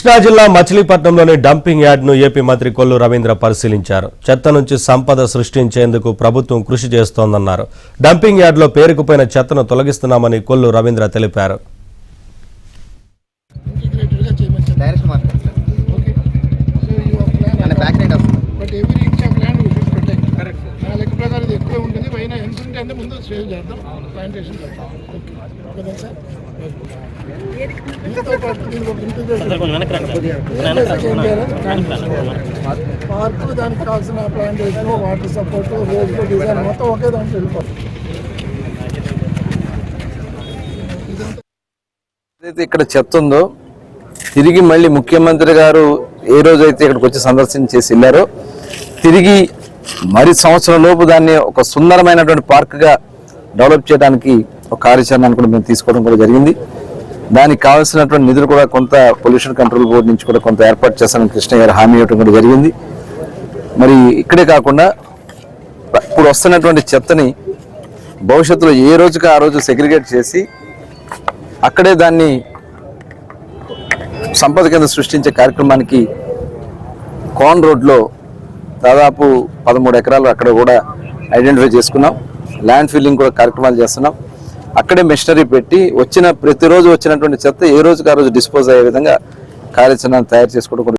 కృష్ణా జిల్లా మచిలీపట్నంలోని dumping యార్డ్ను AP మంత్రి కొల్లు రవీంద్ర పరిశీలించారు. చెత్త నుంచి సంపద సృష్టించేందుకు ప్రభుత్వం కృషి చేస్తోందన్నారు. డంపింగ్ యార్డ్లో పేరుకుపోయిన చెత్తను తొలగిస్తున్నామని కొల్లు రవీంద్ర తెలిపారు. పార్కు దానికి కావాల్సిన ప్లాంటేషన్, వాటర్ సపోర్ట్, రోడ్లు డిజైన్ మొత్తం ఒకే దాంట్లో ఏదైతే ఇక్కడ చెత్త ఉందో తిరిగి మళ్ళీ ముఖ్యమంత్రి గారు ఏ రోజైతే ఇక్కడికి వచ్చి సందర్శించేసి వెళ్ళారో తిరిగి మరి సంవత్సరం లోపు దాన్ని ఒక సుందరమైనటువంటి పార్క్గా డెవలప్ చేయడానికి ఒక కార్యాచరణను కూడా మేము తీసుకోవడం కూడా జరిగింది. దానికి కావాల్సినటువంటి నిధులు కూడా కొంత పొల్యూషన్ కంట్రోల్ బోర్డు నుంచి కూడా కొంత ఏర్పాటు చేస్తానని కృష్ణ గారు హామీ ఇవ్వడం కూడా జరిగింది. మరి ఇక్కడే కాకుండా ఇప్పుడు వస్తున్నటువంటి చెత్తని భవిష్యత్తులో ఏ రోజుకి ఆ రోజు సెగ్రిగేట్ చేసి అక్కడే దాన్ని సంపద కింద సృష్టించే కార్యక్రమానికి కోన్ రోడ్లో దాదాపు 13 ఎకరాలు అక్కడ కూడా ఐడెంటిఫై చేసుకున్నాం. ల్యాండ్ ఫిల్లింగ్ కూడా కార్యక్రమాలు చేస్తున్నాం. అక్కడే మెషినరీ పెట్టి ప్రతిరోజు వచ్చినటువంటి చెత్త ఏ రోజుకి ఆ రోజు డిస్పోజ్ అయ్యే విధంగా కార్యాచరణ తయారు చేసుకోవడం